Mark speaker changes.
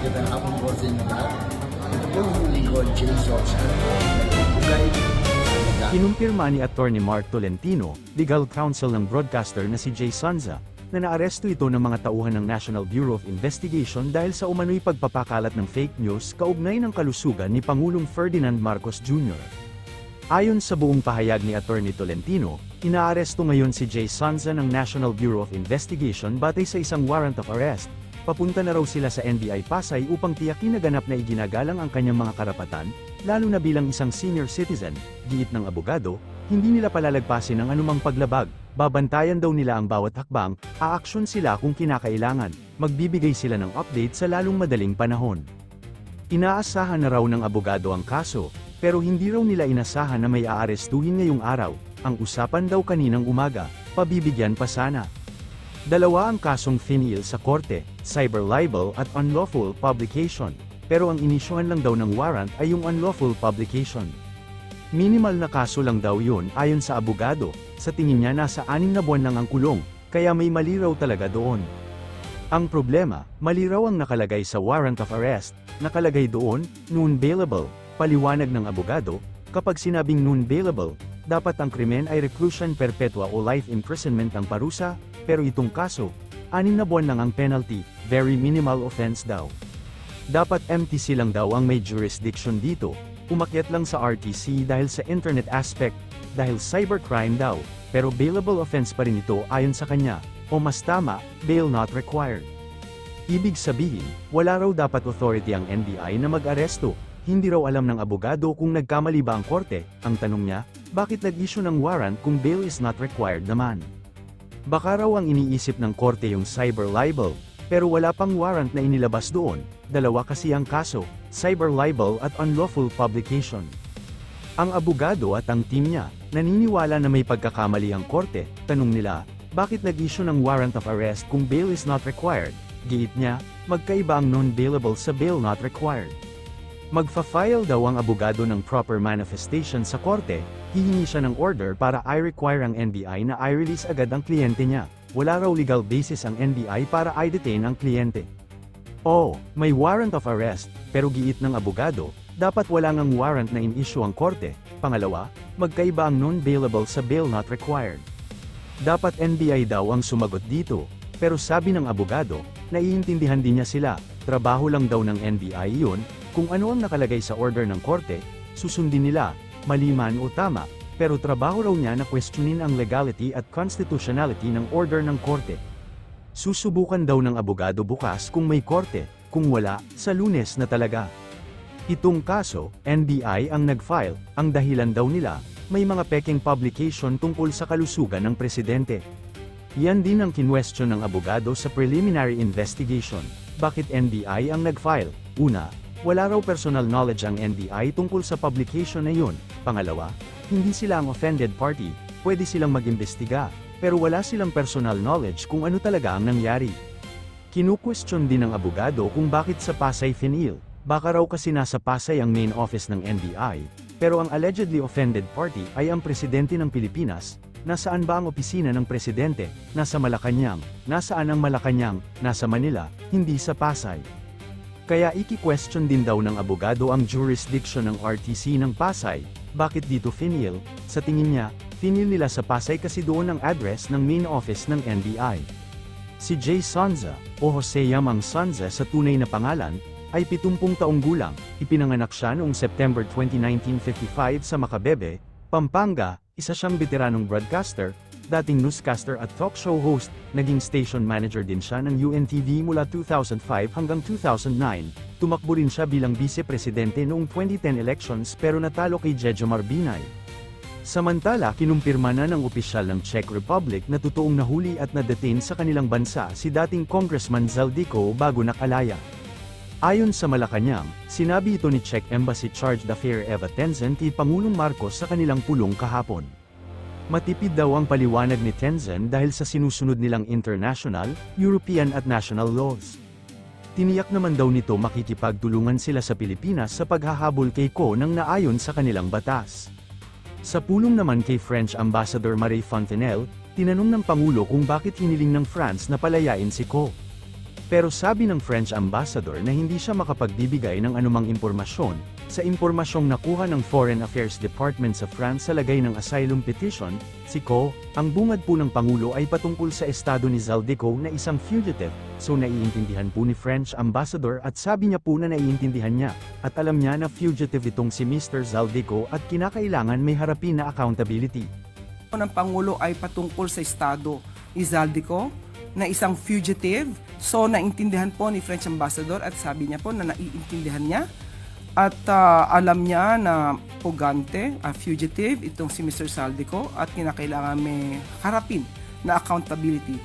Speaker 1: Magandang hapon po sa inyo lahat. Ito po ang lingkod, Jay Sosa. Bugay.
Speaker 2: Kinumpirma ni Attorney Mark Tolentino, legal counsel ng broadcaster na si Jay Sonza, na naaresto ito ng mga tauhan ng National Bureau of Investigation dahil sa umano'y pagpapakalat ng fake news kaugnay ng kalusugan ni Pangulong Ferdinand Marcos Jr. Ayon sa buong pahayag ni Attorney Tolentino, inaaresto ngayon si Jay Sonza ng National Bureau of Investigation batay sa isang warrant of arrest. Papunta na raw sila sa NBI Pasay upang tiyakin na ganap na iginagalang ang kanyang mga karapatan, lalo na bilang isang senior citizen. Giit ng abogado, hindi nila palalagpasin ang anumang paglabag, babantayan daw nila ang bawat hakbang, aaksyon sila kung kinakailangan, magbibigay sila ng update sa lalong madaling panahon. Inaasahan na raw ng abogado ang kaso, pero hindi raw nila inasahan na may aarestuhin ngayong araw. Ang usapan daw kaninang umaga, pabibigyan pa sana. Dalawa ang kasong finil sa korte, cyber libel at unlawful publication, pero ang inisyuhan lang daw ng warrant ay yung unlawful publication. Minimal na kaso lang daw yun ayon sa abogado, sa tingin niya nasa 6 na buwan lang ang kulong, kaya may mali raw talaga doon. Ang problema, mali raw ang nakalagay sa warrant of arrest, nakalagay doon, non-bailable, paliwanag ng abogado, kapag sinabing non-bailable, dapat ang krimen ay reclusion perpetua o life imprisonment ang parusa, pero itong kaso, 6 na buwan lang ang penalty, very minimal offense daw. Dapat MTC lang daw ang may jurisdiction dito, umakyat lang sa RTC dahil sa internet aspect, dahil cybercrime daw, pero bailable offense pa rin ito ayon sa kanya, o mas tama, bail not required. Ibig sabihin, wala raw dapat authority ang NBI na mag-aresto, hindi raw alam ng abogado kung nagkamali ba ang korte, ang tanong niya, bakit nag-issue ng warrant kung bail is not required naman? Baka raw ang iniisip ng korte yung cyber libel, pero wala pang warrant na inilabas doon, dalawa kasi ang kaso, cyber libel at unlawful publication. Ang abogado at ang team niya, naniniwala na may pagkakamali ang korte, tanong nila, bakit nag-issue ng warrant of arrest kung bail is not required? Giit niya, magkaiba ang non-bailable sa bail not required. Magfa-file daw ang abogado ng proper manifestation sa korte, hihingi siya ng order para i-require ang NBI na i-release agad ang kliyente niya. Wala raw legal basis ang NBI para i-detain ang kliyente. Oo, may warrant of arrest, pero giit ng abogado, dapat wala ngang warrant na in-issue ang korte. Pangalawa, magkaiba ang non-bailable sa bail not required. Dapat NBI daw ang sumagot dito, pero sabi ng abogado, naiintindihan din niya sila, trabaho lang daw ng NBI yun, kung ano ang nakalagay sa order ng korte, susundin nila, mali man o tama, pero trabaho raw niya na questionin ang legality at constitutionality ng order ng korte. Susubukan daw ng abogado bukas kung may korte, kung wala, sa Lunes na talaga. Itong kaso, NBI ang nag-file, ang dahilan daw nila, may mga peking publication tungkol sa kalusugan ng presidente. Yan din ang kinwestiyon ng abogado sa preliminary investigation. Bakit NBI ang nag-file? Una, wala raw personal knowledge ang NBI tungkol sa publication na yun. Pangalawa, hindi sila ang offended party, pwede silang mag-imbestiga, pero wala silang personal knowledge kung ano talaga ang nangyari. Kinukwestiyon din ng abogado kung bakit sa Pasay finil, baka raw kasi nasa Pasay ang main office ng NBI, pero ang allegedly offended party ay ang presidente ng Pilipinas. Nasaan ba ang opisina ng presidente? Nasa Malacanang. Nasaan ang Malacanang? Nasa Manila, hindi sa Pasay. Kaya iki-question din daw ng abogado ang jurisdiction ng RTC ng Pasay. Bakit dito finil? Sa tingin niya, finil nila sa Pasay kasi doon ang address ng main office ng NBI. Si Jay Sonza, o Jose Yamang Sonza sa tunay na pangalan, ay 70 taong gulang. Ipinanganak siya noong September 20, 1955 sa Macabebe, Pampanga. Isa siyang veteranong broadcaster, dating newscaster at talk show host, naging station manager din siya ng UNTV mula 2005 hanggang 2009, tumakbo rin siya bilang vice-presidente noong 2010 elections pero natalo kay Jejomar Binay. Samantala kinumpirma na ng opisyal ng Czech Republic na totoong nahuli at na-detain sa kanilang bansa si dating Congressman Zaldico bago nakalaya. Ayon sa Malacanang, sinabi ito ni Czech Embassy Charge d'Affaires Eva Tenzin kay Pangulong Marcos sa kanilang pulong kahapon. Matipid daw ang paliwanag ni Tenzin dahil sa sinusunod nilang international, European at national laws. Tiniyak naman daw nito makikipagtulungan sila sa Pilipinas sa paghahabol kay Ko nang naayon sa kanilang batas. Sa pulong naman kay French Ambassador Marie Fontenelle, tinanong ng Pangulo kung bakit hiniling ng France na palayain si Ko. Pero sabi ng French ambassador na hindi siya makapagbibigay ng anumang impormasyon, sa impormasyong nakuha ng Foreign Affairs Department sa France sa lagay ng asylum petition, si Co, ang bungad po ng Pangulo ay patungkol sa estado ni Zaldico na isang fugitive, so naiintindihan po ni French ambassador at sabi niya po na naiintindihan niya, at alam niya na fugitive itong si Mr. Zaldico at kinakailangan may harapin na accountability.
Speaker 3: Ng Pangulo ay patungkol sa estado ni Zaldico na isang fugitive. So naintindihan po ni French Ambassador at sabi niya po na naiintindihan niya at alam niya na pugante, fugitive itong si Mr. Zaldico at kinakailangan may harapin na accountability.